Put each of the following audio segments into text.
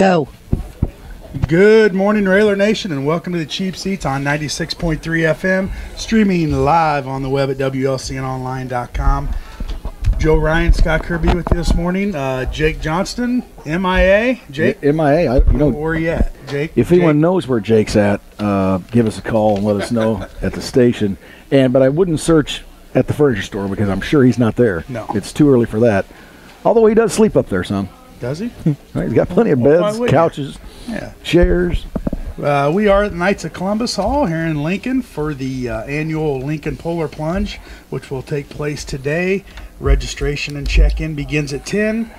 Go. Good morning, Railer Nation, and welcome to the Cheap Seats on 96.3 FM, streaming live on the web at WLCNonline.com. Joe Ryan, Scott Kirby with you this morning. Jake Johnston, MIA. Jake? MIA. Where are you at, Jake? If anyone knows where Jake's at, give us a call and let us know at the station. But I wouldn't search at the furniture store because I'm sure he's not there. No. It's too early for that. Although he does sleep up there some. Does he? He's got plenty of beds, couches, chairs. We are at the Knights of Columbus Hall here in Lincoln for the annual Lincoln Polar Plunge, which will take place today. Registration and check-in begins at 10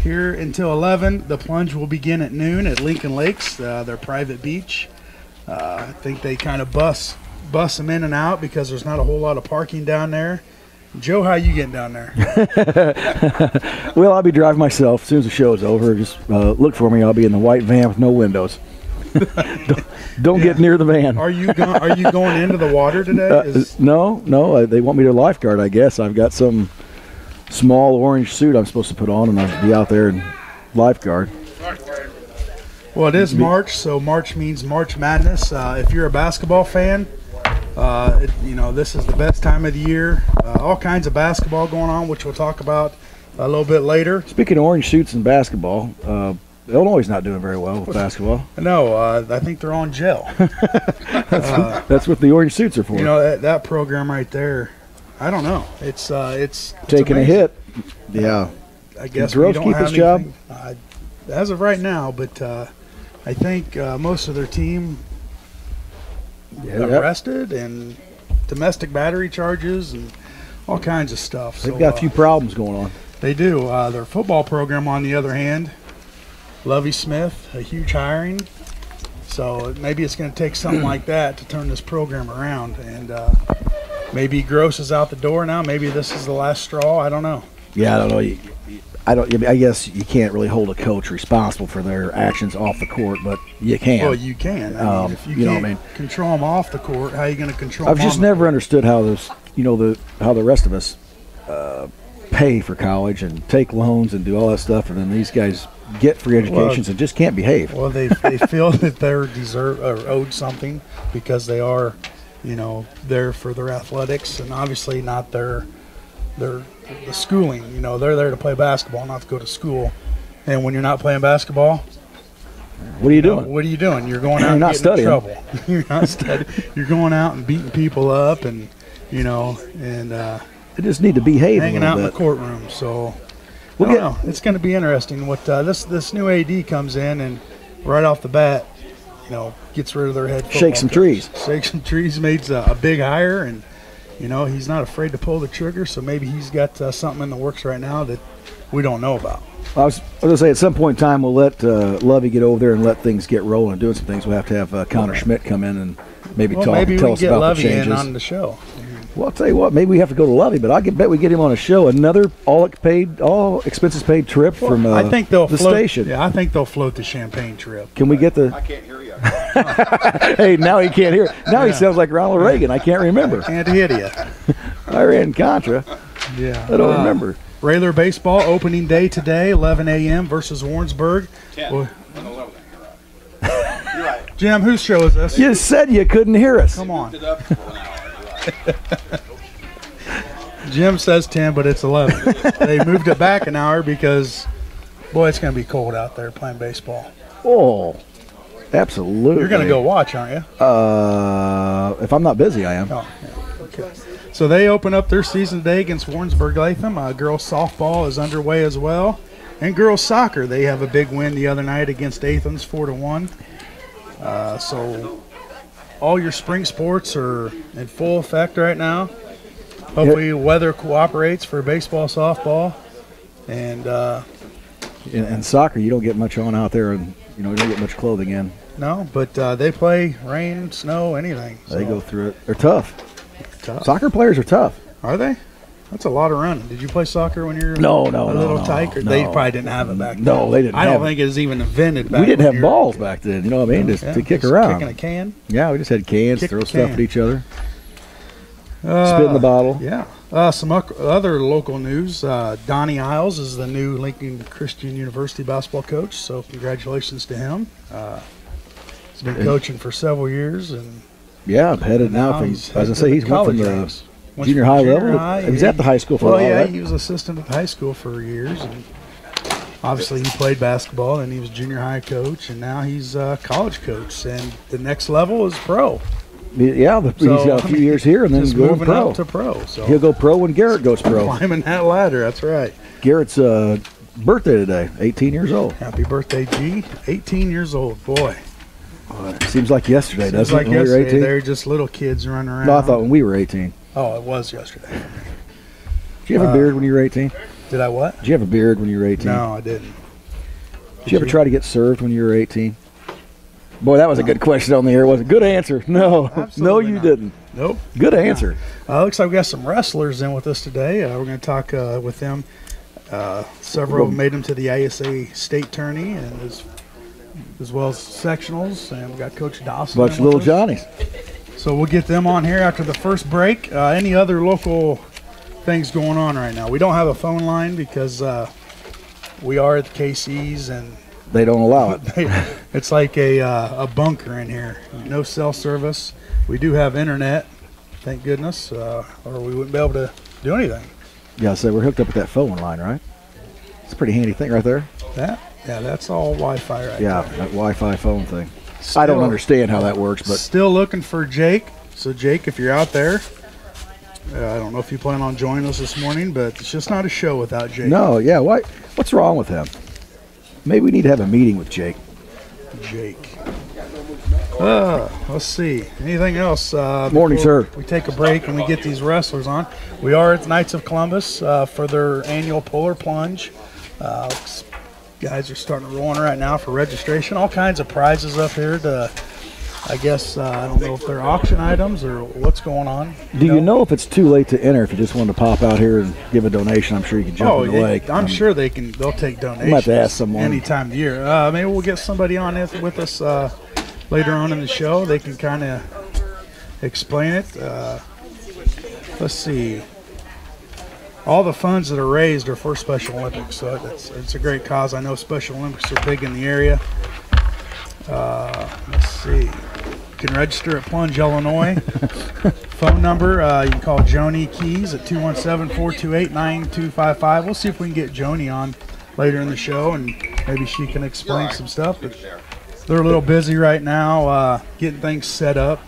here until 11. The plunge will begin at noon at Lincoln Lakes, their private beach. I think they kind of bus them in and out because there's not a whole lot of parking down there. Joe, how you getting down there? Well, I'll be driving myself as soon as the show is over. Just look for me. I'll be in the white van with no windows. Don't get near the van. Are you going into the water today? No. They want me to lifeguard, I guess. I've got some small orange suit I'm supposed to put on, and I'll be out there and lifeguard. Well, it is March, so March means March Madness. If you're a basketball fan, this is the best time of the year. All kinds of basketball going on, which we'll talk about a little bit later. Speaking of orange suits and basketball, Illinois is not doing very well with basketball. No, I think they're on gel. That's what the orange suits are for. You know, that program right there, I don't know. It's taking a hit. Yeah. I guess Gross keep his job? As of right now, but I think most of their team arrested and domestic battery charges and all kinds of stuff. They've got a few problems going on. They do. Their football program, on the other hand, Lovie Smith, a huge hiring. So maybe it's going to take something like that to turn this program around. And maybe Gross is out the door now. Maybe this is the last straw. I don't know. Yeah, I don't know. I guess you can't really hold a coach responsible for their actions off the court, but you can. Well, you can. I mean, if you can't control them off the court, how are you going to control them? I've just never understood how this, how the rest of us pay for college and take loans and do all that stuff, and then these guys get free educations and just can't behave. Well, they feel that they're owed something because they are, there for their athletics, and obviously not the schooling. They're there to play basketball, not to go to school. And when you're not playing basketball, what are you doing? What are you doing? You're going out and getting in trouble. You're not studying. You're going out and beating people up, and they just need to behave. Hanging out in the courtroom. So I don't know. It's going to be interesting. What this new AD comes in and right off the bat, gets rid of their head. Shake some trees. Shake some trees. Made a big hire, and he's not afraid to pull the trigger. So maybe he's got something in the works right now that we don't know about. I was going to say, at some point in time, we'll let Lovey get over there and let things get rolling and doing some things. We'll have to have Connor Schmidt come in and maybe tell us about Lovey the changes. In on the show. Well, I'll tell you what, maybe we have to go to Lovey, but I bet we get him on a show. Another all expenses paid trip from I think they'll the float, station. Yeah, I think they'll float the champagne trip. Can we get the... I can't hear you. Hey, now he can't hear. Now he sounds like Ronald Reagan. I can't remember. Can't hit you. I ran Contra. Yeah. I don't remember. Railer baseball opening day today, 11 a.m. versus Warrensburg. 10. Well, 11. You're right. Jim, whose show is this? You said you couldn't hear us. Come on. It up for an hour. You're right. Jim says 10, but it's 11. They moved it back an hour because, boy, it's going to be cold out there playing baseball. Oh, absolutely. You're going to go watch, aren't you? If I'm not busy, I am. Oh, yeah. Okay. So they open up their season today against Warrensburg-Latham. Girls softball is underway as well. And girls soccer, they have a big win the other night against Athens, 4-1. So all your spring sports are in full effect right now. Hopefully weather cooperates for baseball, softball, and soccer. You don't get much on out there, and you don't get much clothing in. No, but they play rain, snow, anything. So. They go through it. They're tough. Soccer players are tough. Are they? That's a lot of running. Did you play soccer when you were a little tyke? Or they probably didn't have it back then. No, they didn't. I don't think it was even invented back then. We didn't have balls back then. You know what I mean? Just to kick around. Kicking a can? Yeah, we just had cans, throw stuff at each other. Spit in the bottle. Yeah. Some other local news. Donnie Isles is the new Lincoln Christian University basketball coach, so congratulations to him. He's been coaching for several years, and I'm headed now from, as I say, he's went from the junior high level. He was at the high school for a while. Yeah, he was assistant at the high school for years, and obviously he played basketball, and he was junior high coach, and now he's college coach, and the next level is pro. Yeah, he's got a few years here and then just going moving pro. up to pro. So he'll go pro when Garrett goes pro. Climbing that ladder, that's right. Garrett's birthday today, 18 years old. Happy birthday, G. 18 years old, boy. Seems like yesterday, doesn't Seems like it? When yesterday. we were 18? They're just little kids running around. No, I thought when we were 18. Oh, it was yesterday. Did you have a beard when you were 18? Did I what? Did you have a beard when you were 18? No, I didn't. Did you ever try to get served when you were 18? Boy, that was a good question on the air, wasn't it? Good answer. No. No, you didn't. Nope. Good answer. Looks like we got some wrestlers in with us today. We're going to talk with them. Several made them to the ISA state tourney, and as well as sectionals. And we got Coach Dawson. Bunch of little Johnnies. So we'll get them on here after the first break. Any other local things going on right now? We don't have a phone line because we are at the KC's, and they don't allow it. It's like a bunker in here. No cell service. We do have internet, thank goodness, or we wouldn't be able to do anything. Yeah, so we're hooked up with that phone line, right? It's a pretty handy thing right there. Yeah, that's all Wi-Fi right there. Yeah, that Wi-Fi phone thing. I don't understand how that works, but still looking for Jake. So Jake, if you're out there, I don't know if you plan on joining us this morning, but it's just not a show without Jake. No, yeah. What's wrong with him? Maybe we need to have a meeting with Jake. Let's see. Anything else? Morning, sir. We take a break and we get these wrestlers on. We are at Knights of Columbus for their annual Polar Plunge. Guys are starting to roll on right now for registration. All kinds of prizes up here to, I guess, I don't know if they're auction items or what's going on. Do you know if it's too late to enter? If you just wanted to pop out here and give a donation, I'm sure you can jump in the lake. I'm sure they'll take donations. I'm about to ask someone. Any time of year. Maybe we'll get somebody on with us later on in the show. They can kind of explain it. Let's see. All the funds that are raised are for Special Olympics, so it's a great cause. I know Special Olympics are big in the area. Let's see. You can register at Plunge, Illinois. Phone number, you can call Joanie Keyes at 217-428-9255. We'll see if we can get Joanie on later in the show, and maybe she can explain some stuff. But they're a little busy right now getting things set up.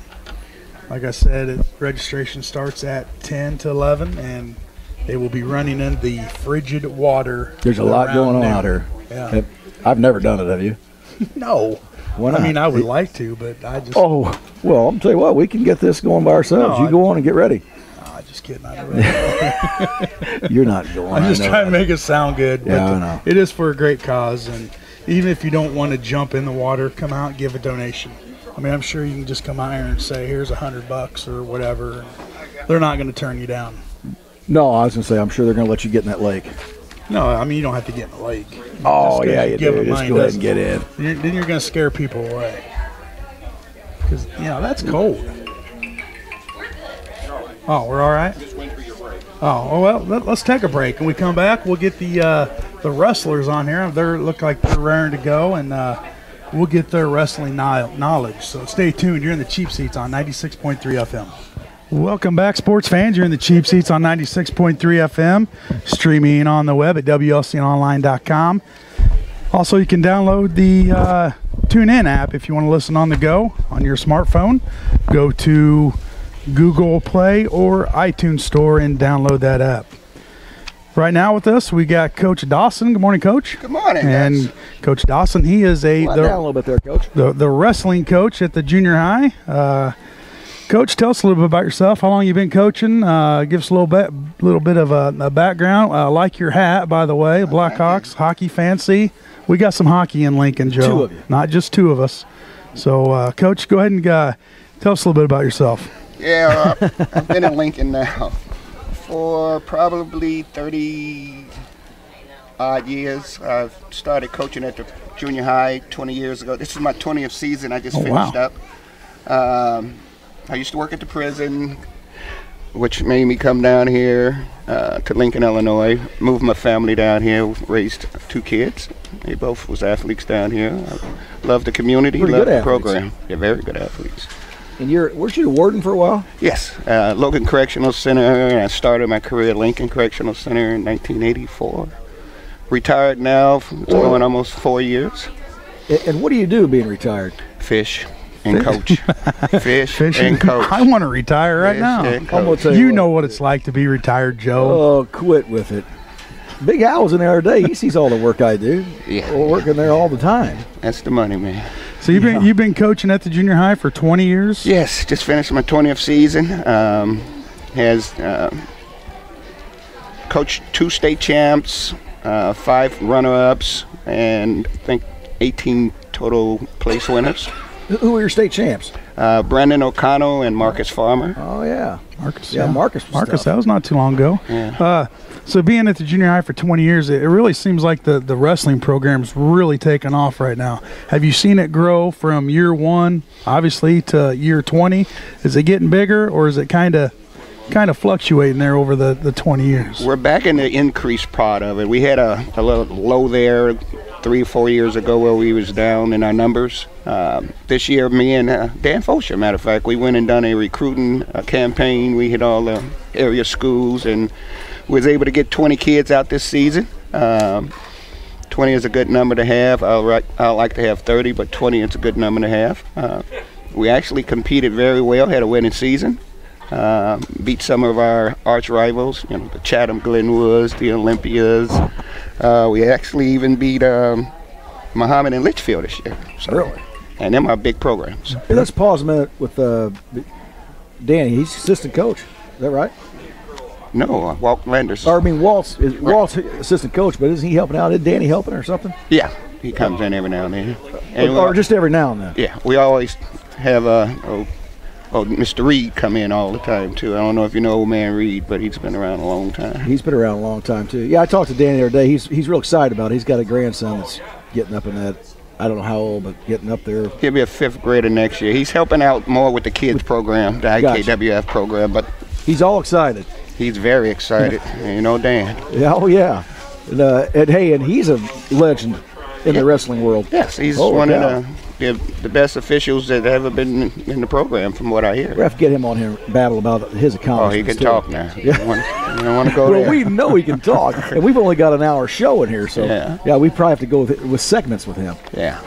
Like I said, registration starts at 10 to 11, and they will be running in the frigid water. There's a lot going on out here. Yeah. I've never done it, have you? No. Why not? I mean, I would like to, but I just... Oh, well, I'm tell you what, we can get this going by ourselves. No, you go on and get ready. No, just kidding. I'm ready. You're not going. I'm just trying to make it sound good. Yeah, but I know. It is for a great cause, and even if you don't want to jump in the water, come out and give a donation. I mean, I'm sure you can just come out here and say, here's $100 or whatever. They're not going to turn you down. No, I was going to say, I'm sure they're going to let you get in that lake. No, I mean, you don't have to get in the lake. Oh, yeah, you do. Just go ahead and get in. Then you're going to scare people away. Because, that's cold. Oh, we're all right? Oh, well, let's take a break. When we come back, we'll get the wrestlers on here. They look like they're raring to go, and we'll get their wrestling knowledge. So stay tuned. You're in the Cheap Seats on 96.3 FM. Welcome back, sports fans. You're in the Cheap Seats on 96.3 FM, streaming on the web at WLCNonline.com. Also, you can download the TuneIn app if you want to listen on the go on your smartphone. Go to Google Play or iTunes Store and download that app. Right now with us, we got Coach Dawson. Good morning, Coach. Good morning, And guys. Coach Dawson, he is Down a little bit there, Coach. the wrestling coach at the junior high. Coach, tell us a little bit about yourself. How long you been coaching? Give us a little bit of a background. I like your hat, by the way. Blackhawks, hockey fancy. We got some hockey in Lincoln, Joe. Two of you. Not just two of us. So, Coach, go ahead and tell us a little bit about yourself. Yeah, I've been in Lincoln now for probably 30-odd years. I've started coaching at the junior high 20 years ago. This is my 20th season. I just finished up. I used to work at the prison, which made me come down here to Lincoln, Illinois, moved my family down here, raised 2 kids. They both was athletes down here. I love the community, Pretty love good the athletes. program. They're very good athletes. And weren't you a warden for a while? Yes, Logan Correctional Center. I started my career at Lincoln Correctional Center in 1984. Retired now, it's going almost 4 years. And what do you do being retired? Fish and coach. Fish and coach. I want to retire right Fish now. and I'm gonna coach. tell You what. know what it's like to be retired, Joe. Oh, quit with it. Big Al was in there the other day. He sees all the work I do. Yeah, We're working there all the time. That's the money, man. So you've been coaching at the junior high for 20 years? Yes, just finished my 20th season. Has coached 2 state champs, 5 runner-ups, and I think 18 total place winners. Who were your state champs? Brandon O'Connell and Marcus Farmer. Oh, yeah. Marcus. Yeah, Marcus was Marcus, tough. that was not too long ago. Yeah. So being at the junior high for 20 years, it really seems like the wrestling program's really taken off right now. Have you seen it grow from year 1, obviously, to year 20? Is it getting bigger, or is it kind of fluctuating there over the 20 years? We're back in the increased part of it. We had a little low there 3 or 4 years ago where we was down in our numbers. This year, me and Dan Fosher, matter of fact, we went and done a recruiting campaign. We hit all the area schools and was able to get 20 kids out this season. 20 is a good number to have. I like to have 30, but 20 is a good number to have. We actually competed very well, had a winning season. Beat some of our arch rivals, the Chatham Glenwoods, the Olympias. We actually even beat Muhammad and Litchfield this year. So, Really? And them are big programs. Hey, let's pause a minute with Danny. He's assistant coach. Is that right? No, Walt Landers. Or, I mean, Walt's assistant coach, but isn't he helping out? Is Danny helping or something? Yeah, he comes in every now and then. Or just every now and then? Yeah, we always have Mr. Reed come in all the time, too. I don't know if you know old man Reed, but he's been around a long time. He's been around a long time, too. Yeah, I talked to Danny the other day. He's real excited about it. He's got a grandson that's getting up in that, I don't know how old, but getting up there. He'll be a 5th grader next year. He's helping out more with the kids program, the IKWF program, but He's all excited. he's very excited. And Dan. Yeah, oh, yeah. And hey, and he's a legend in the wrestling world. Yes, he's Holy one cow. of the best officials that ever been in the program, from what I We hear. have to get him on here and battle about his Oh, accomplishments. he can too. talk now. Yeah. You don't want to go Well, there. we know he can talk, and we've only got an hour show in here, so Yeah. we probably have to go with segments with him. Yeah.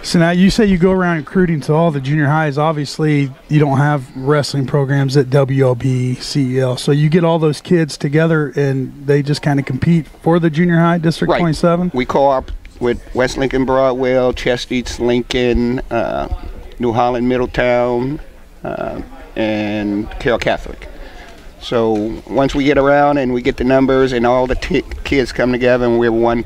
So now you say you go around recruiting to all the junior highs. Obviously, you don't have wrestling programs at WLB, CEL. So you get all those kids together and they just kind of compete for the junior high, District Right. 27? We co-op with West Lincoln Broadwell, Chesapeake Lincoln, New Holland Middletown, and Carroll Catholic. So once we get around and we get the numbers and all the kids come together, and we're one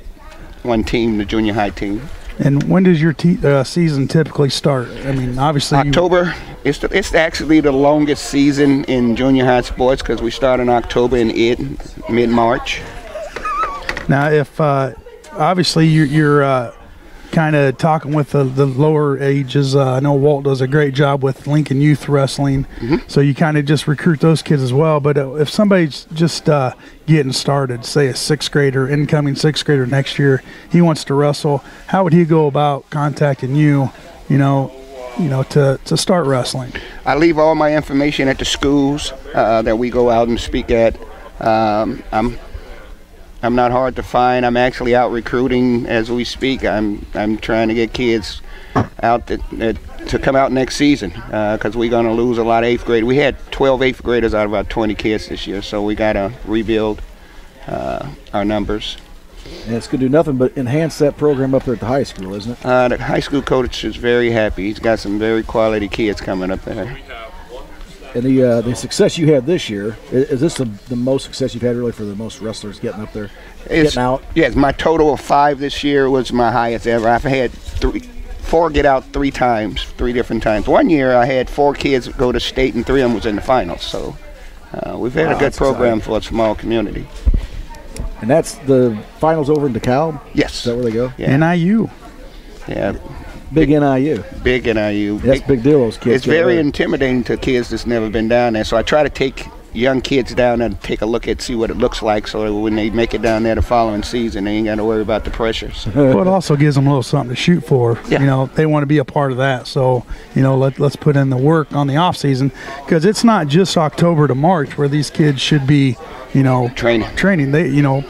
team, the junior high team. And when does your season typically start? I mean, obviously October. It's actually the longest season in junior high sports because we start in October and end mid-March. Now, if obviously you're kind of talking with the lower ages, I know Walt does a great job with Lincoln Youth Wrestling, so you kind of just recruit those kids as well. But if somebody's just getting started, say a 6th grader, incoming 6th grader next year, he wants to wrestle, how would he go about contacting you, to start wrestling? I leave all my information at the schools that we go out and speak at. I'm not hard to find. I'm actually out recruiting as we speak. I'm trying to get kids out to come out next season because we're going to lose a lot of 8th grade. We had 12 8th graders out of our 20 kids this year, so we got to rebuild our numbers. And it's going to do nothing but enhance that program up there at the high school, isn't it? The high school coach is very happy. He's got some very quality kids coming up there. And the success you had this year, is this the most success you've had really for the most wrestlers getting up there, getting out? Yes, my total of 5 this year was my highest ever. I've had 4 get out 3 different times. One year I had 4 kids go to state and 3 of them was in the finals. So we've had a good program for a small community. And that's the finals over in DeKalb? Yes. Is that where they go? Yeah. NIU. Yeah. Big NIU. Big NIU. That's a big deal, those kids. It's very intimidating to kids that's never been down there. So I try to take young kids down there to take a look at, see what it looks like, so that when they make it down there the following season, they ain't got to worry about the pressures. Well, it also gives them a little something to shoot for. Yeah. You know, they want to be a part of that. So, you know, let's put in the work on the off season, because it's not just October to March where these kids should be, you know, training. They, you know,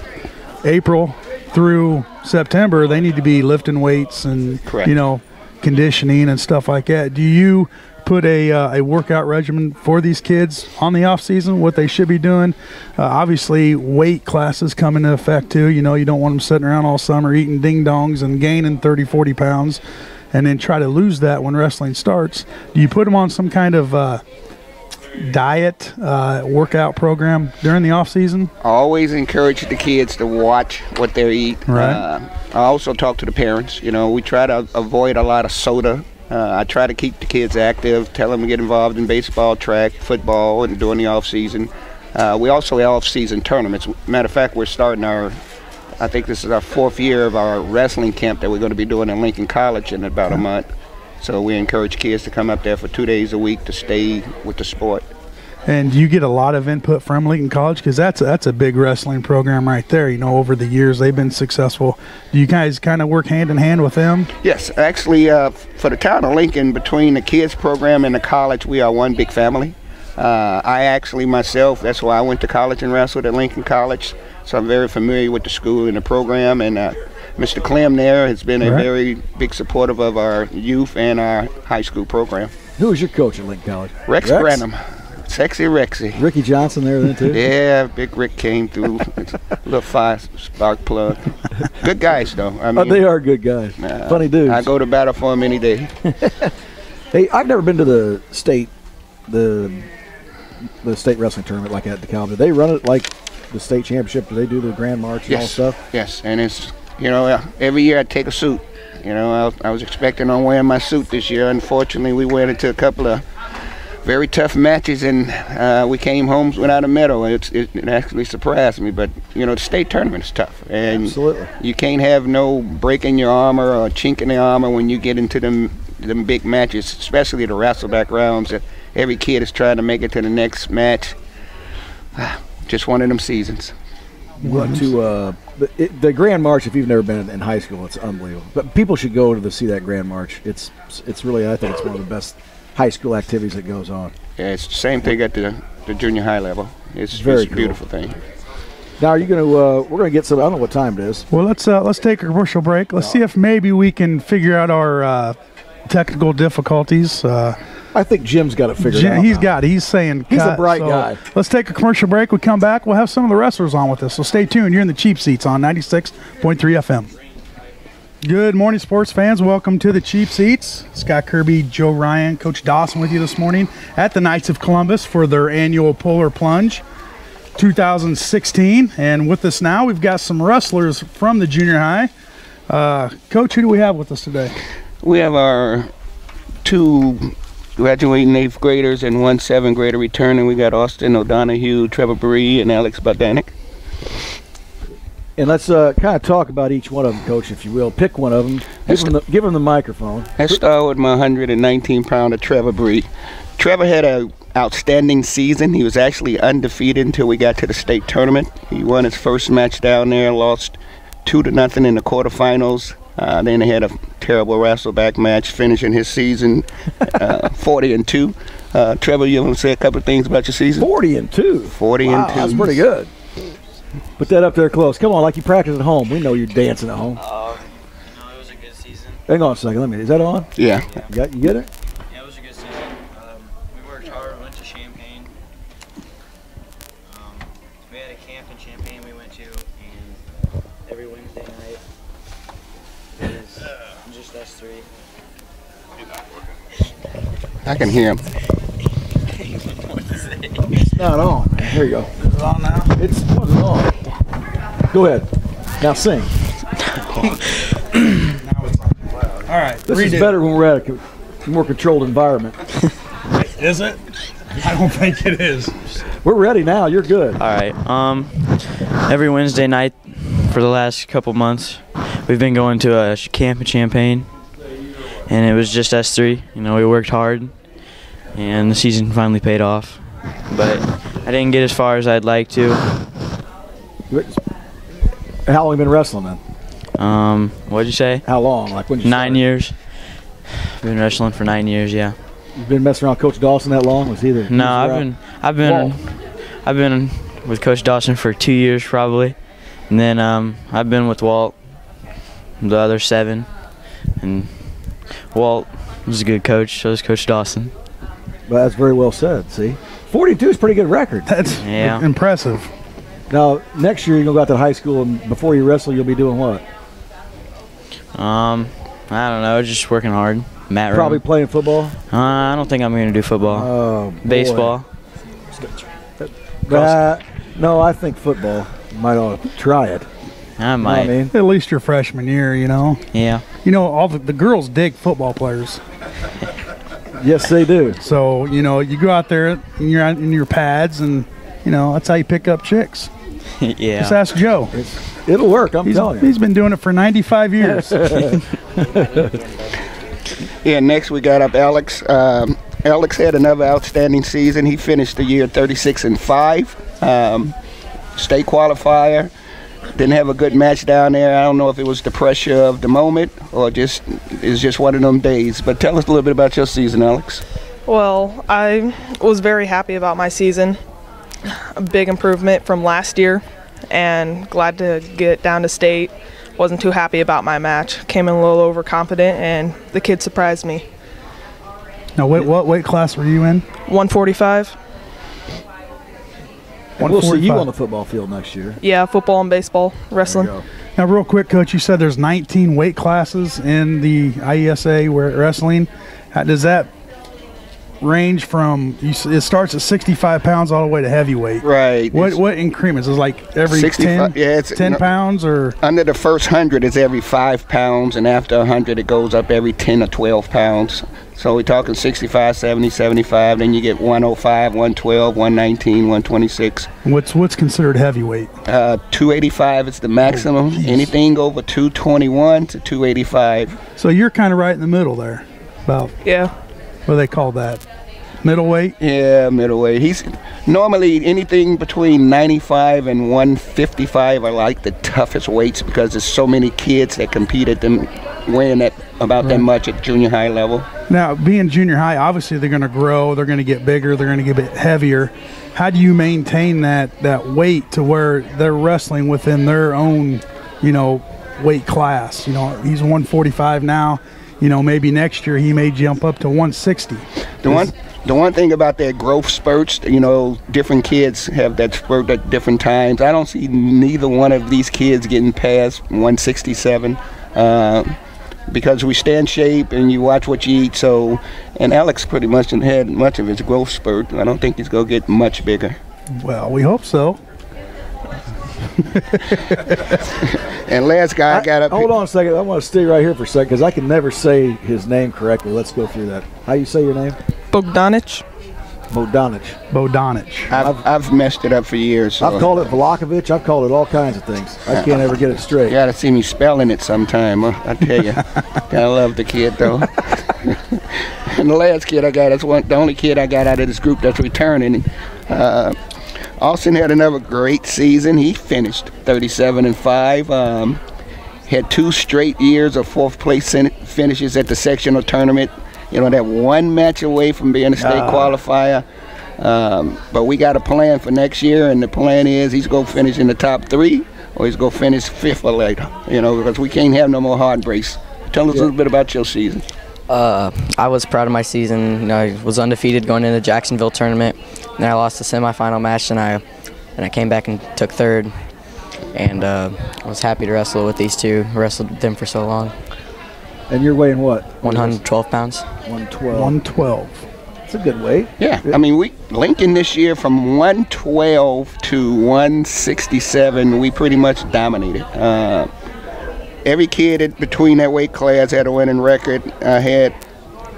April through September, they need to be lifting weights and, Correct. you know, conditioning and stuff like that. Do you put a workout regimen for these kids on the off season, what they should be doing? Obviously, weight classes come into effect too. You know, you don't want them sitting around all summer eating ding dongs and gaining 30, 40 pounds and then try to lose that when wrestling starts. Do you put them on some kind of diet workout program during the off season? I always encourage the kids to watch what they eat. Right. I also talk to the parents. You know, we try to avoid a lot of soda. I try to keep the kids active, tell them to get involved in baseball, track, football, and during the off season. We also have off season tournaments. Matter of fact, we're starting I think this is our 4th year of our wrestling camp that we're going to be doing in Lincoln College in about a month. So we encourage kids to come up there for 2 days a week to stay with the sport. And do you get a lot of input from Lincoln College? Because that's a big wrestling program right there. You know, over the years they've been successful. Do you guys kind of work hand in hand with them? Yes, actually, for the town of Lincoln, between the kids program and the college, we are one big family. I actually myself, that's why I went to college and wrestled at Lincoln College. So I'm very familiar with the school and the program. And Mr. Clem there has been a very big supporter of our youth and our high school program. Who was your coach at Lincoln College? Rex Branham. Sexy Rexy. Ricky Johnson there then too? Yeah, Big Rick came through. Little fire spark plug. Good guys though. I mean, they are good guys. Funny dudes. I go to battle for them any day. Hey, I've never been to the state wrestling tournament like at the College. Do they run it like the state championship? Do they do the grand march and all stuff? Yes, and it's, you know, every year I take a suit. You know, I was expecting on wearing my suit this year. Unfortunately, we went into a couple of very tough matches, and we came home without a medal. It actually surprised me, but you know, the state tournament is tough, and absolutely, you can't have no break in your armor or chink in the armor when you get into them big matches, especially the wrestleback rounds. That every kid is trying to make it to the next match. Just one of them seasons. The Grand March, if you've never been in high school, it's unbelievable. But people should go to see that Grand March. It's really, I think it's one of the best high school activities that goes on. Yeah, it's the same thing at the junior high level. It's very a beautiful thing. Now, are you going to? We're going to get some. I don't know what time it is. Well, let's take a commercial break. Let's see if maybe we can figure out our technical difficulties. I think Jim's got it figured out. He's saying he's cut, a bright guy. Let's take a commercial break. We come back. We'll have some of the wrestlers on with us. So stay tuned. You're in the Cheap Seats on 96.3 FM. Good morning, sports fans. Welcome to the Cheap Seats. Scott Kirby, Joe Ryan, Coach Dawson with you this morning at the Knights of Columbus for their annual Polar Plunge 2016. And with us now, we've got some wrestlers from the junior high. Coach, who do we have with us today? We have our 2 graduating 8th graders and 1 7th grader returning. We got Austin O'Donohue, Trevor Bree, and Alex Bogdanic. And let's kind of talk about each one of them, Coach, if you will. Pick one of them. Give them the microphone. Let's start with my 119-pounder Trevor Bree. Trevor had an outstanding season. He was actually undefeated until we got to the state tournament. He won his first match down there, lost 2-0 in the quarterfinals. Then they had a terrible wrestleback match, finishing his season 40-2. Trevor, you want to say a couple of things about your season? 40-2. 40-2. That's pretty good. Put that up there close. Come on, like you practice at home. We know you're dancing at home. It was a good season. Hang on a second. Is that on? Yeah. You get it? Yeah, it was a good season. We worked hard. Went to Champaign. We had a camp in Champaign we went to, and every Wednesday night it was just us 3. I can hear him. It's not on, man. Here you go. Is it on now? It's on. Go ahead. Now sing. Now it's on. All right. This is better when we're at a more controlled environment. Is it? I don't think it is. We're ready now. You're good. All right. Every Wednesday night for the last couple months, we've been going to a camp in Champaign, and it was just us three. You know, we worked hard, and the season finally paid off. But I didn't get as far as I'd like to. How long have you been wrestling then? What'd you say? How long? Like when? 9 years. I've been wrestling for 9 years. Yeah. You've been messing around Coach Dawson that long? Was he the? No, I've been with Coach Dawson for 2 years probably, and then I've been with Walt the other 7, and Walt was a good coach. So was Coach Dawson. Well, that's very well said. See, 42 is a pretty good record. That's impressive. Now next year you're gonna go out to high school, and before you wrestle, you'll be doing what? I don't know, just working hard. Mat room. Probably playing football. I don't think I'm going to do football. Oh, baseball. No, I think football. Might ought to try it. I might. You know what I mean? At least your freshman year, you know. Yeah. You know, all the girls dig football players. Yes, they do. So, you know, you go out there and you're in your pads, and, you know, that's how you pick up chicks. Yeah. Just ask Joe. It'll work, I'm telling you. He's been doing it for 95 years. Yeah, next we got up Alex. Alex had another outstanding season. He finished the year 36-5. State qualifier. Didn't have a good match down there. I don't know if it was the pressure of the moment or it's just one of them days. But tell us a little bit about your season, Alex. Well, I was very happy about my season. A big improvement from last year, and glad to get down to state. Wasn't too happy about my match. Came in a little overconfident, and the kid surprised me. Now, what weight class were you in? 145. And we'll see you on the football field next year. Yeah, football and baseball, wrestling. Now, real quick, Coach, you said there's 19 weight classes in the IESA wrestling. How does that range from? It starts at 65 pounds all the way to heavyweight. Right. What increments? Is it like every 10, yeah, it's 10 pounds or? Under the first 100, it's every 5 pounds, and after 100, it goes up every 10 or 12 pounds. So we're talking 65, 70, 75. Then you get 105, 112, 119, 126. What's considered heavyweight? 285 is the maximum. Anything over 221 to 285. So you're kind of right in the middle there. About. Yeah. What do they call that? Middleweight? Yeah, middleweight. He's normally anything between 95 and 155 are like the toughest weights because there's so many kids that compete at them weighing that about that much at junior high level. Now, being junior high, obviously they're going to grow, they're going to get bigger, they're going to get a bit heavier. How do you maintain that weight to where they're wrestling within their own, you know, weight class? You know, he's 145 now. You know, maybe next year he may jump up to 160. The one thing about that growth spurts, you know, different kids have that spurt at different times. I don't see neither one of these kids getting past 167 because we stay in shape and you watch what you eat. So, and Alex pretty much had much of his growth spurt. I don't think he's going to get much bigger. Well, we hope so. And last guy got up. Hold on a second. I want to stay right here for a second because I can never say his name correctly. Let's go through that. How you say your name? Bogdanic. Bogdanic. I've messed it up for years. So. I've called it Vlahovic. I've called it all kinds of things. I can't ever get it straight. You got to see me spelling it sometime. I tell you. I love the kid, though. And the last kid I got is the only kid I got out of this group that's returning. Austin had another great season. He finished 37-5. Had 2 straight years of 4th place finishes at the sectional tournament. You know, that one match away from being a state qualifier. But we got a plan for next year, and the plan is he's going to finish in the top 3 or he's going to finish 5th or later, you know, because we can't have no more heartbreaks. Tell us a little bit about your season. I was proud of my season. You know, I was undefeated going into the Jacksonville tournament. Then I lost the semifinal match, and I came back and took 3rd. And I was happy to wrestle with these two. Wrestled with them for so long. And you're weighing what? 112 pounds. 112. That's a good weight. Yeah, I mean, Lincoln this year from 112 to 167, we pretty much dominated. Every kid between that weight class had a winning record. I had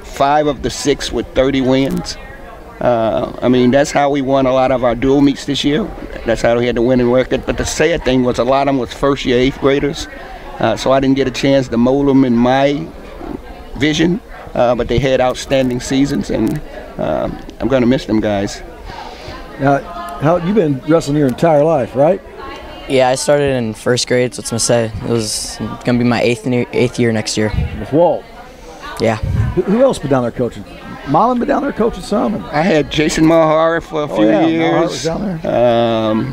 5 of the 6 with 30 wins. I mean, that's how we won a lot of our dual meets this year. That's how we had the winning record. But the sad thing was a lot of them was first-year 8th graders. So I didn't get a chance to mold them in my vision, but they had outstanding seasons, and I'm going to miss them guys. Now, you've been wrestling your entire life, right? Yeah, I started in first grade, so it's gonna say it was gonna be my eighth year next year. With Walt. Yeah. Who else been down there coaching? Marlon been down there coaching some? I had Jason Mahara for a few years. Mahara was down there.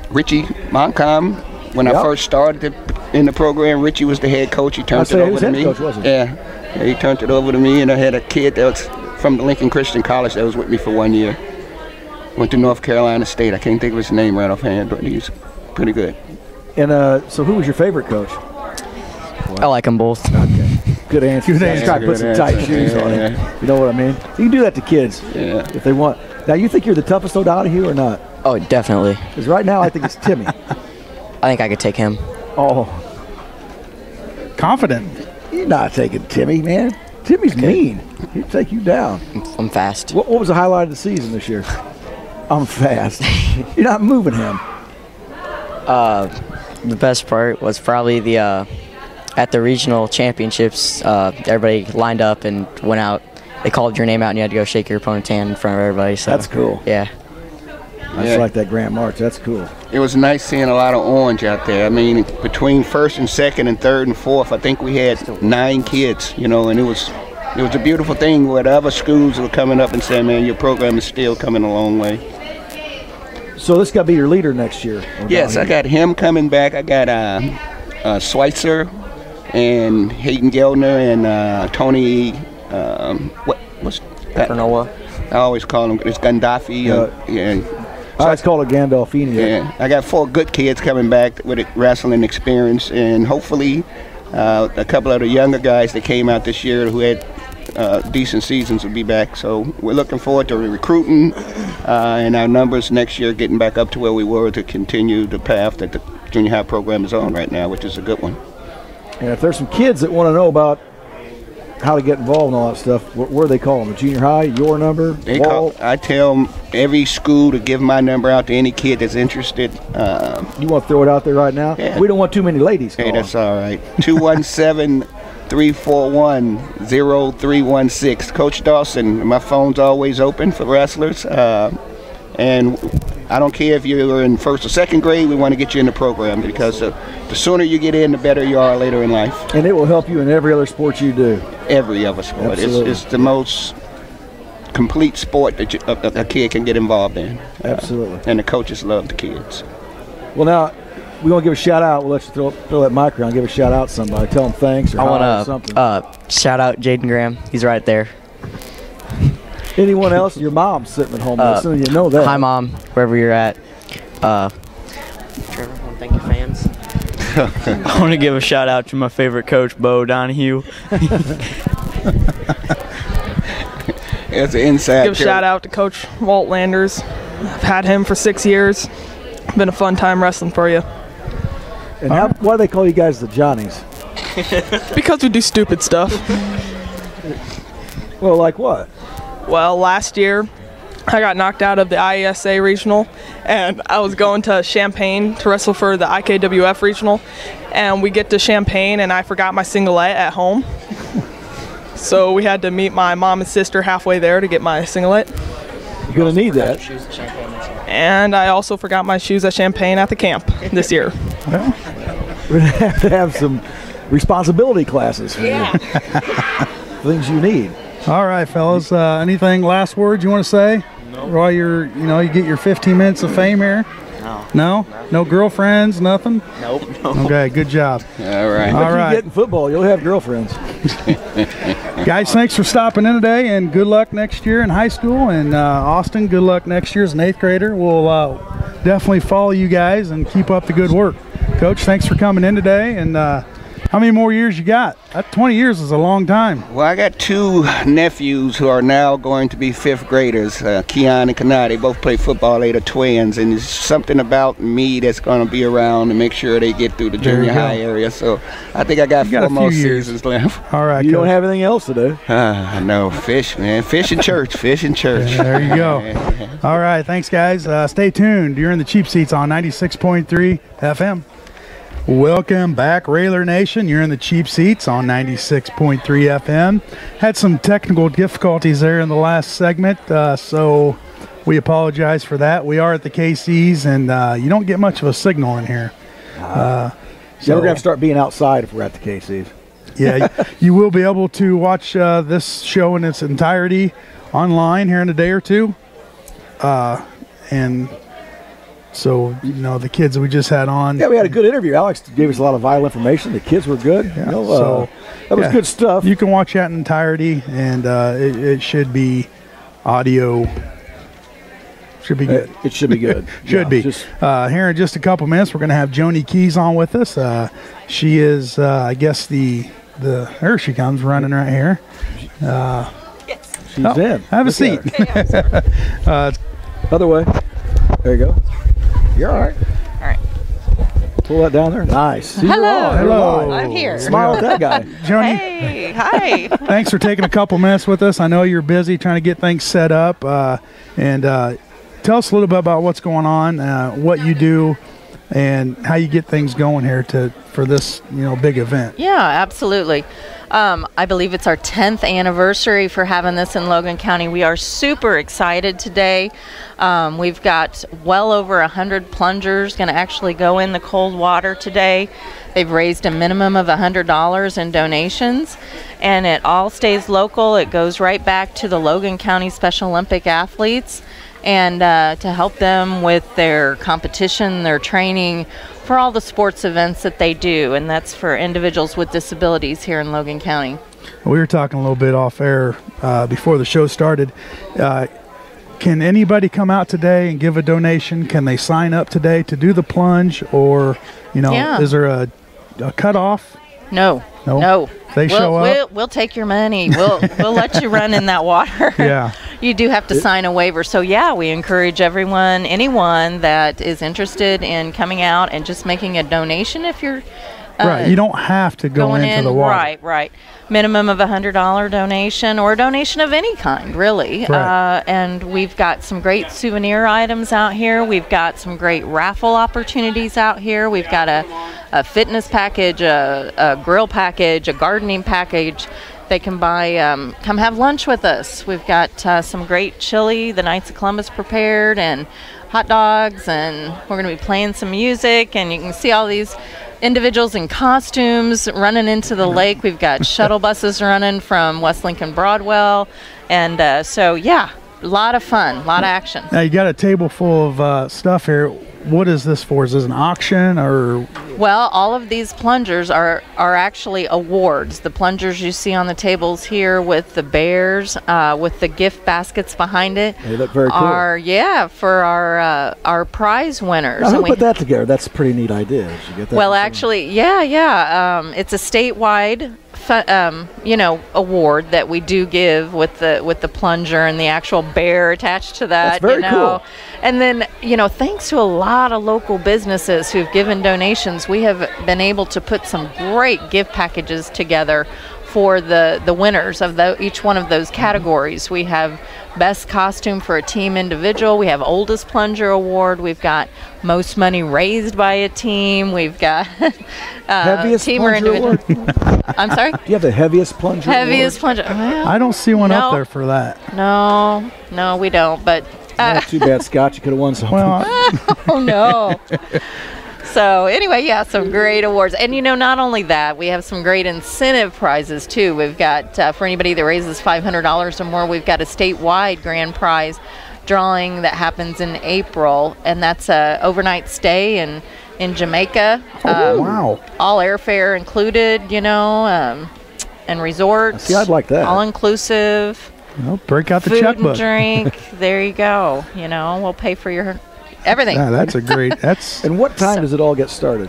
Richie Montcalm, when I first started in the program, Richie was the head coach. He turned it over to me. Coach, wasn't he? Yeah, he turned it over to me, and I had a kid that was from the Lincoln Christian College that was with me for 1 year. Went to North Carolina State. I can't think of his name right offhand, but he's pretty good. And so who was your favorite coach? I like them both. Okay. Good answer. Good answer. Try to put some tight shoes on him. You know what I mean? You can do that to kids if they want. Now, you think you're the toughest O'Donohue or not? Oh, definitely. Because right now I think it's Timmy. I think I could take him. Oh. Confident. You're not taking Timmy, man. Timmy's mean. He'll take you down. I'm fast. What was the highlight of the season this year? I'm fast. You're not moving him. The best part was probably the at the regional championships. Everybody lined up and went out. They called your name out, and you had to go shake your opponent's hand in front of everybody. So that's cool. Yeah. I just like that Grand March. That's cool. It was nice seeing a lot of orange out there. I mean, between first and second and third and fourth, I think we had 9 kids, you know, and it was a beautiful thing where the other schools were coming up and saying, man, your program is still coming a long way. So this got to be your leader next year. Yes, I got him coming back. I got Schweitzer and Hayden Geldner and Tony, what's that? Pernola. I always call him, it's Gandolfi. Yeah. I always call it Gandolfini. Yeah, I got 4 good kids coming back with wrestling experience, and hopefully a couple of the younger guys that came out this year who had decent seasons will be back. So we're looking forward to recruiting and our numbers next year getting back up to where we were to continue the path that the junior high program is on right now, which is a good one. And if there's some kids that want to know about how to get involved and all that stuff, where do they call them? The junior high, your number? I tell them every school to give my number out to any kid that's interested. You want to throw it out there right now? Yeah. We don't want too many ladies calling. Hey, that's all right. 217-341-0316. Coach Dawson, my phone's always open for wrestlers. And I don't care if you're in first or second grade, we want to get you in the program because the sooner you get in, the better you are later in life. And it will help you in every other sport you do. Every other sport. It's the most complete sport that a kid can get involved in. Absolutely. And the coaches love the kids. Well, now, we want to give a shout out. We'll let you throw that mic around. Give a shout out to somebody. Tell them thanks or something. Shout out Jaden Graham. He's right there. Anyone else? Your mom's sitting at home listening. You know that. Hi, Mom, wherever you're at. Trevor, thank you, fans. I want to give a shout out to my favorite coach, Bo Donahue. It's an inside Give a shout out to Coach Walt Landers. I've had him for 6 years. Been a fun time wrestling for you. And why do they call you guys the Johnnies? Because we do stupid stuff. Well, like what? Well, last year I got knocked out of the IESA regional, and I was going to Champaign to wrestle for the IKWF regional, and we get to Champaign and I forgot my singlet at home. So we had to meet my mom and sister halfway there to get my singlet. You're going to need that. And I also forgot my shoes at Champaign at the camp this year. Well, we're going to have some responsibility classes for you. Things you need. All right, fellas. Anything last words you want to say? No. While you get your 15 minutes of fame here? No? No girlfriends, nothing? Nope. Okay, good job. All right. All right. You get in football, you'll have girlfriends. Guys, thanks for stopping in today, and good luck next year in high school. And Austin, good luck next year as an 8th grader. We'll definitely follow you guys and keep up the good work. Coach, thanks for coming in today. And how many more years you got? 20 years is a long time. Well, I got 2 nephews who are now going to be 5th graders, Keon and Kanai. They both play football. They're twins, and there's something about me that's going to be around to make sure they get through the junior high area. So I think I got 4 more seasons left. All right, you don't have anything else to do? No, fish, man. Fish in church. Fish in church. There you go. All right, thanks, guys. Stay tuned. You're in the Cheap Seats on 96.3 FM. Welcome back, Railer Nation. You're in the cheap seats on 96.3 FM. Had some technical difficulties there in the last segment, so we apologize for that. We are at the KC's, and you don't get much of a signal in here. So we're going to have to start being outside if we're at the KC's. Yeah, you will be able to watch this show in its entirety online here in a day or two. And so, the kids that we just had on. Yeah, we had a good interview. Alex gave us a lot of vital information. The kids were good. Yeah, that was good stuff. You can watch that in entirety, and it should be audio. Should be good. It should be good. Should be. Here in just a couple minutes, we're going to have Joanie Keyes on with us. She is, I guess, here she comes running right here. She's in. Have a seat. Other way. There you go. You're all right. All right. Pull that down there. Nice. See, Hello. Hello. I'm here. Smile at that guy. Joanie, Hey. Hi. thanks for taking a couple minutes with us. I know you're busy trying to get things set up. And tell us a little bit about what's going on, what you do, and how you get things going here for this big event. Yeah, absolutely. I believe it's our 10th anniversary for having this in Logan County. We are super excited today. We've got well over 100 plungers going to actually go in the cold water today. They've raised a minimum of $100 in donations, and it all stays local. It goes right back to the Logan County Special Olympic athletes, and to help them with their competition, their training, for all the sports events that they do, and that's for individuals with disabilities here in Logan County. We were talking a little bit off air before the show started. Can anybody come out today and give a donation? Can they sign up today to do the plunge, or is there a cutoff? No. They show up. We'll take your money. We'll let you run in that water. Yeah. You do have to sign a waiver. So yeah, we encourage anyone that is interested in coming out and just making a donation. If you're right, you don't have to go into the water. Right. Minimum of $100 donation, or a donation of any kind, really. Right. And we've got some great souvenir items out here. We've got some great raffle opportunities out here. We've got a fitness package, a grill package, a gardening package. They can buy, come have lunch with us. We've got some great chili the Knights of Columbus prepared, and hot dogs, and we're going to be playing some music, and you can see all these individuals in costumes running into the lake. We've got shuttle buses running from West Lincoln Broadwell, and so yeah, a lot of fun, a lot of action. Now you got a table full of stuff here. What is this for? Is this an auction, or? Well, all of these plungers are actually awards. The plungers you see on the tables here with the bears, with the gift baskets behind it, They look very cool. are for our prize winners. Now, And who we- put that together? That's a pretty neat idea. Did you get that? Well, from someone? actually, yeah. It's a statewide, award that we do give with the plunger and the actual bear attached to that. That's very cool. And then, thanks to a lot of local businesses who've given donations, we have been able to put some great gift packages together for the winners of each one of those categories. We have best costume for a team individual. We have oldest plunger award. We've got most money raised by a team. We've got Heaviest team or plunger individual. award? I'm sorry? Do you have the heaviest plunger? Heaviest award? plunger. Well, I don't see one No. up there for that. no, we don't. But Oh, too bad, Scott. You could have won something. Well, oh no. So anyway, yeah, some great awards. And not only that, we have some great incentive prizes too. We've got, for anybody that raises $500 or more, we've got a statewide grand prize drawing that happens in April, and that's a overnight stay in Jamaica. wow. All airfare included, and resorts. See, I'd like that. All inclusive. Break out the Food checkbook. and drink. There you go. We'll pay for your everything. Yeah, that's a great. That's And what time does it all get started?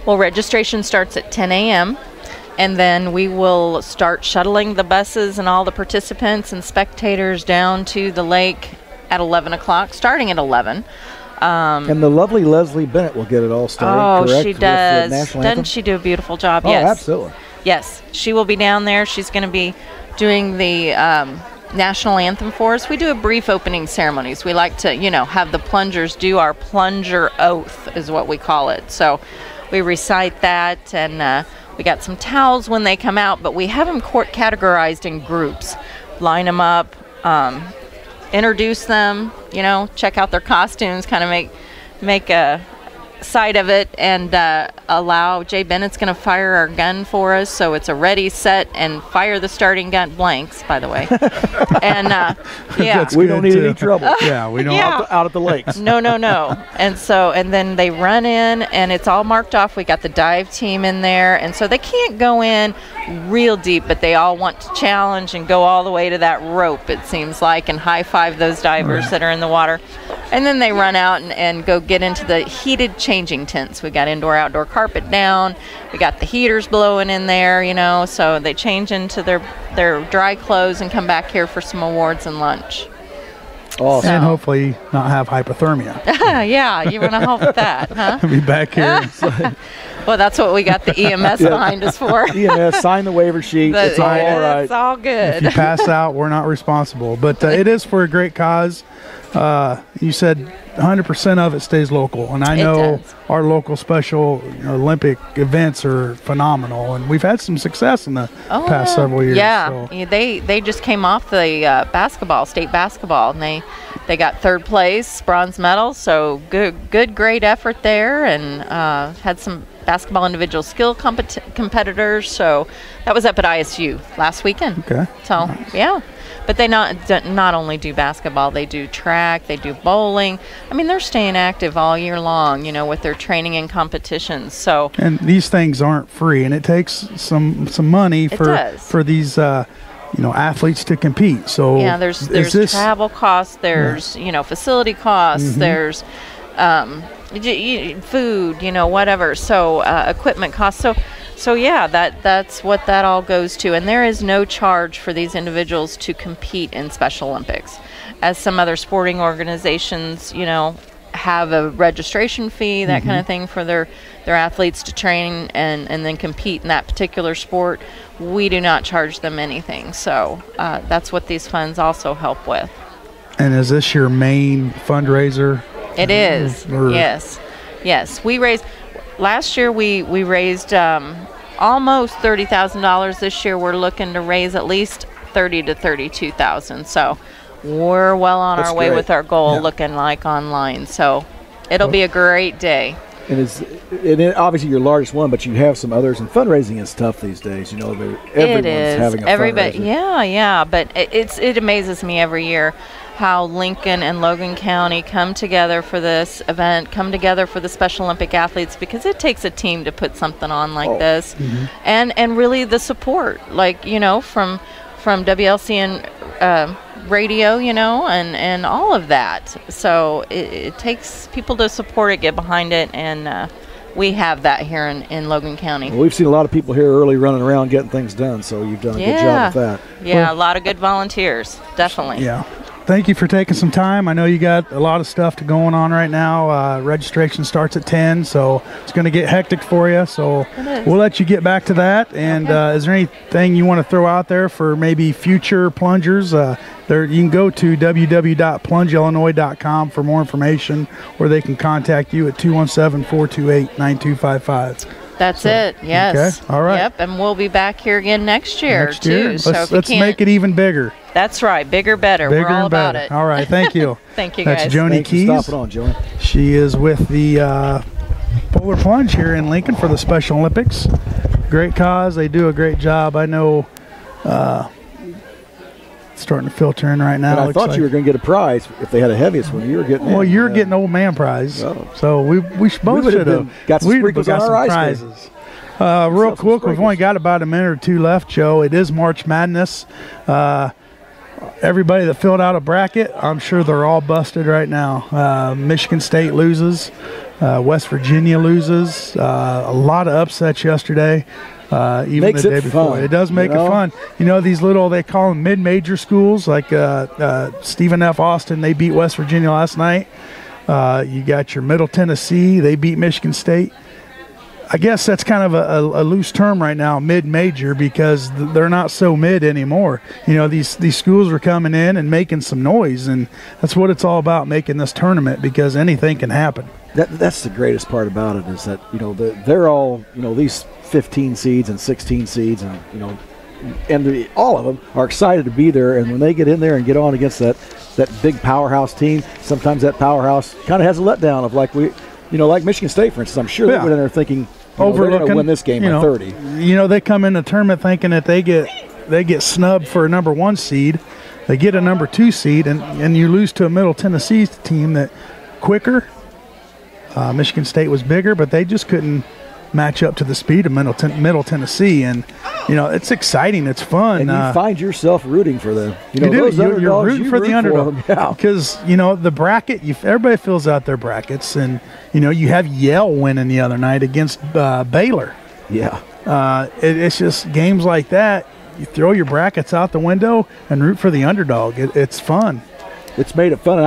Well, registration starts at 10 a.m. and then we will start shuttling the buses and all the participants and spectators down to the lake at 11 o'clock, starting at 11. And the lovely Leslie Bennett will get it all started, correct? She with the does. national anthem? Doesn't she do a beautiful job? Oh, Yes. absolutely. Yes, she will be down there. She's going to be doing the national anthem for us. We do a brief opening ceremonies. We like to, have the plungers do our plunger oath, is what we call it. So we recite that, and we got some towels when they come out, but we have them categorized in groups. Line them up, introduce them, check out their costumes, kind of make a side of it, and allow Jay Bennett's going to fire our gun for us, so it's a ready, set, and fire the starting gun. Blanks, by the way. And yeah, we don't need any trouble. Yeah, we don't. Yeah. Out at the lakes. No. And then they run in, and it's all marked off. We got the dive team in there, and so they can't go in real deep, but they all want to challenge and go all the way to that rope, it seems like, and high five those divers that are in the water. And then they run out and go get into the heated changing tents. We got indoor-outdoor carpet down. We got the heaters blowing in there, so they change into their dry clothes and come back here for some awards and lunch. Awesome. And hopefully not have hypothermia. Yeah, you want to hope that, huh? Be back here. Well, that's what we got the EMS behind us for. EMS, sign the waiver sheet. It's all right. It's all good. If you pass out, we're not responsible. But it is for a great cause. You said 100% of it stays local, and I know our local Special Olympic events are phenomenal, and we've had some success in the past several years. Yeah, so. they just came off the state basketball, and they got third place, bronze medal. So good, great effort there, and had some basketball individual skill competitors. So that was up at ISU last weekend. Okay. So yeah. But they not only do basketball, they do track, they do bowling. I mean, they're staying active all year long, with their training and competitions. So. And these things aren't free, and it takes some money for these athletes to compete. So yeah, there's travel costs, there's facility costs, there's food, whatever. So equipment costs. So yeah, that's what that all goes to, and there is no charge for these individuals to compete in Special Olympics, as some other sporting organizations, have a registration fee, that kind of thing, for their athletes to train and then compete in that particular sport. We do not charge them anything, so that's what these funds also help with. And is this your main fundraiser? It is. Yes. We raised. Last year we raised almost $30,000. This year we're looking to raise at least $30,000 to $32,000. So we're well on our way with our goal, looking like online. So it'll be a great day. And it's obviously your largest one, but you have some others, and fundraising is tough these days. Everyone's having a fundraiser. Yeah. But it amazes me every year how Lincoln and Logan County come together for this event, come together for the Special Olympic athletes, because it takes a team to put something on like this. And really the support, from WLCN radio, and all of that. So it takes people to support it, get behind it, and we have that here in Logan County. Well, we've seen a lot of people here early running around getting things done, so you've done a good job with that. Yeah, a lot of good volunteers, definitely. Yeah. Thank you for taking some time. I know you got a lot of stuff going on right now. Registration starts at 10, so it's going to get hectic for you. So we'll let you get back to that. And is there anything you want to throw out there for maybe future plungers? You can go to www.plungeillinois.com for more information, or they can contact you at 217-428-9255. That's it. Yes. Okay. All right. Yep. And we'll be back here again next year too. Let's make it even bigger. That's right. Bigger, better. We're all about it. All right. Thank you. Thank you, guys. That's Joanie Keyes. Stop it on, Joanie. She is with the Polar Plunge here in Lincoln for the Special Olympics. Great cause. They do a great job. I know. Starting to filter in right now. But I thought you were going to get a prize if they had a heaviest one. You were getting. Well, you're getting old man prize. Oh. So we both should have got some sprinkles on our ice prizes. Real quick, we've only got about a minute or two left, Joe. It is March Madness. Everybody that filled out a bracket, I'm sure they're all busted right now. Michigan State loses. West Virginia loses. A lot of upsets yesterday. Even Makes the day it before. fun, it does make it fun. These little, they call them mid-major schools, like Stephen F. Austin, they beat West Virginia last night. You got your Middle Tennessee, they beat Michigan State. I guess that's kind of a loose term right now, mid-major, because they're not so mid anymore. You know, these schools are coming in and making some noise, and that's what it's all about, making this tournament, because anything can happen. That's the greatest part about it, is that, you know, they're all, you know, these 15 seeds and 16 seeds, and, you know, and all of them are excited to be there. And when they get in there and get on against that big powerhouse team, sometimes that powerhouse kind of has a letdown of, like, like Michigan State, for instance. I'm sure they went in there thinking, they're going to win this game by 30. You know, they come in the tournament thinking that they get snubbed for a number 1 seed. They get a number 2 seed, and you lose to a Middle Tennessee team that quicker. Michigan State was bigger, but they just couldn't match up to the speed of Middle Tennessee. And, you know, it's exciting. It's fun. And you find yourself rooting for them. You do. You're rooting for the underdog. Because, you know, the bracket, everybody fills out their brackets. And, you know, you have Yale winning the other night against Baylor. Yeah. It's just games like that. You throw your brackets out the window and root for the underdog. It's fun. It's made it fun.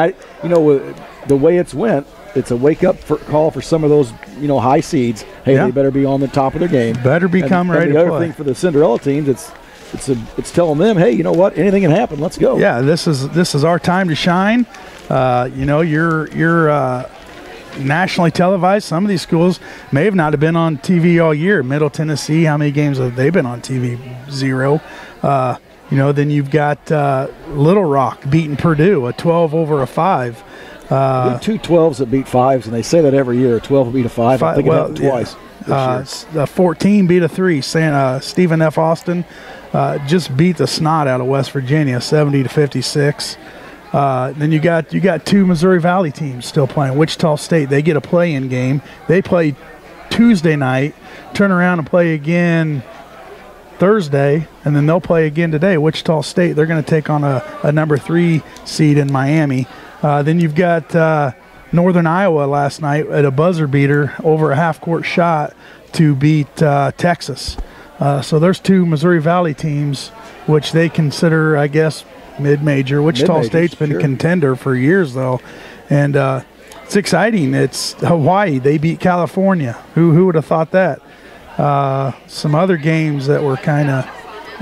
And the way it's went, it's a wake-up call for some of those, you know, high seeds. Hey, they better be on the top of their game. Better become ready to play. The other thing for the Cinderella teams, it's telling them, hey, you know what? Anything can happen. Let's go. Yeah, this is our time to shine. You know, you're nationally televised. Some of these schools may have not been on TV all year. Middle Tennessee, how many games have they been on TV? 0. You know, then you've got Little Rock beating Purdue, a 12 over a 5. 2 12s that beat 5s, and they say that every year. A 12 will beat a 5. I think it happened twice. 14 beat a 3. Stephen F. Austin just beat the snot out of West Virginia, 70-56. Then you got 2 Missouri Valley teams still playing. Wichita State, they get a play-in game. They play Tuesday night, turn around and play again Thursday, and then they'll play again today. Wichita State, they're going to take on a number 3 seed in Miami. Then you've got Northern Iowa last night at a buzzer beater over a half-court shot to beat Texas. So there's 2 Missouri Valley teams, which they consider, I guess, mid-major. Wichita State's been a contender for years, though. And it's exciting. It's Hawaii. They beat California. Who would have thought that? Some other games that were kind of,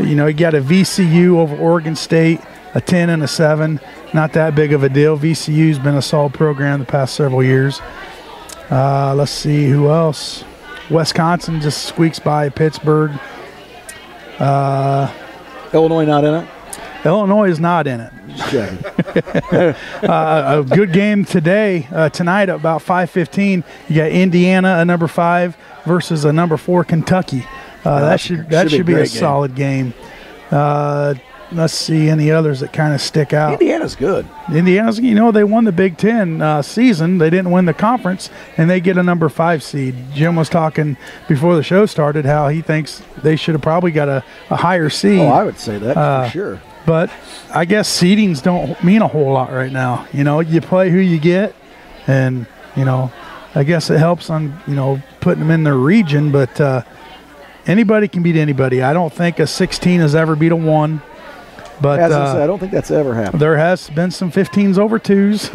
you know, you got a VCU over Oregon State, a 10 and a 7. Not that big of a deal. VCU's been a solid program the past several years. Let's see who else. Wisconsin just squeaks by Pittsburgh. Illinois not in it? Illinois is not in it. A good game tonight at about 5:15. You got Indiana, a number 5, versus a number 4 Kentucky. That should be a solid game. Let's see any others that kind of stick out. Indiana's good. Indiana's, you know, they won the Big Ten season. They didn't win the conference, and they get a number 5 seed. Jim was talking before the show started how he thinks they should have probably got a higher seed. Oh, I would say that for sure. But I guess seedings don't mean a whole lot right now. You know, you play who you get, and, you know, I guess it helps on, you know, putting them in their region, but anybody can beat anybody. I don't think a 16 has ever beat a 1. But as I said, I don't think that's ever happened. There has been some 15s over 2s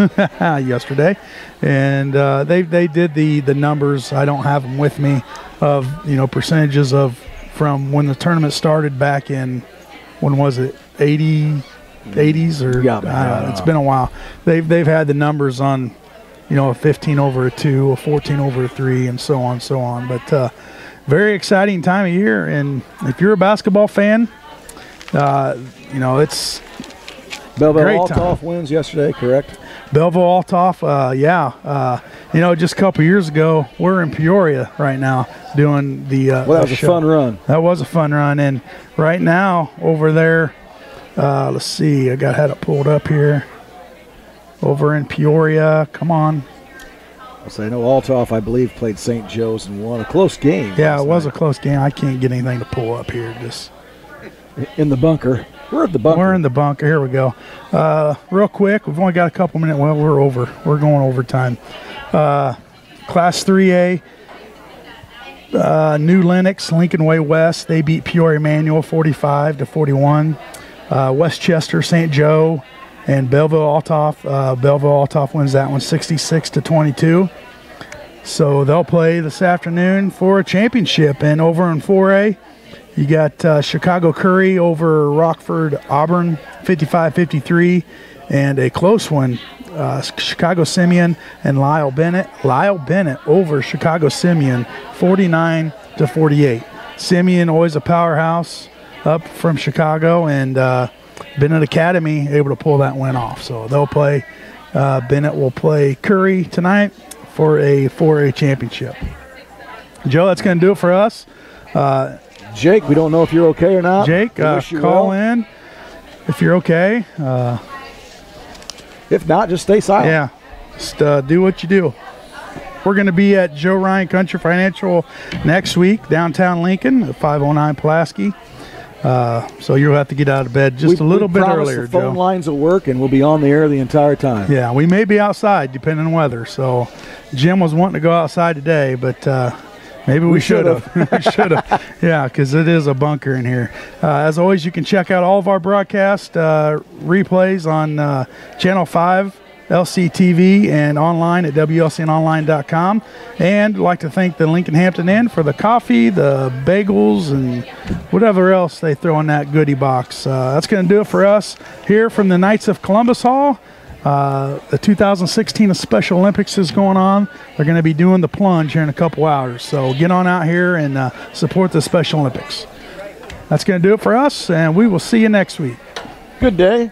yesterday, and they did the numbers. I don't have them with me of, you know, percentages of from when the tournament started back in, when was it, 80s or it's been a while. They've had the numbers on, you know, a 15 over a 2, a 14 over a 3, and so on. But very exciting time of year, and if you're a basketball fan, you know, it's Belleville-Altoff wins yesterday, correct? Belleville-Altoff, you know, just a couple years ago, we're in Peoria right now doing the well, that was a fun run. That was a fun run, and right now over there, let's see, had it pulled up here. Over in Peoria, come on. I know Altoff, I believe, played St. Joe's and won a close game. Yeah, it was a close game. I can't get anything to pull up here. Just in the bunker. We're at the bunker. We're in the bunker. Here we go. Real quick, we've only got a couple minutes. Well, we're over. We're going overtime. Class 3A, New Lenox, Lincoln Way West. They beat Peoria Manual 45-41. Westchester, St. Joe, and Belleville-Altoff. Belleville-Altoff wins that one 66-22. So they'll play this afternoon for a championship. And over in 4A, you got Chicago Curry over Rockford Auburn, 55-53, and a close one, Chicago Simeon and Lyle Bennett. Lyle Bennett over Chicago Simeon, 49-48. Simeon, always a powerhouse up from Chicago, and Bennett Academy able to pull that win off. So they'll play, Bennett will play Curry tonight for a 4A championship. Joe, that's going to do it for us. Jake, we don't know if you're okay or not. Jake, call in if you're okay. If not, just stay silent. Yeah, just do what you do. We're going to be at Joe Ryan Country Financial next week, downtown Lincoln, at 509 Pulaski. So you'll have to get out of bed just a little bit earlier, the phone Joe. lines will work, and we'll be on the air the entire time. Yeah, we may be outside depending on weather. So Jim was wanting to go outside today, but maybe we should have. We should have. Yeah, because it is a bunker in here. As always, you can check out all of our broadcast replays on Channel 5, LCTV, and online at WLCNonline.com. And I'd like to thank the Lincoln Hampton Inn for the coffee, the bagels, and whatever else they throw in that goodie box. That's going to do it for us here from the Knights of Columbus Hall. The 2016 Special Olympics is going on. They're going to be doing the plunge here in a couple hours. So get on out here and support the Special Olympics. That's going to do it for us, and we will see you next week. Good day.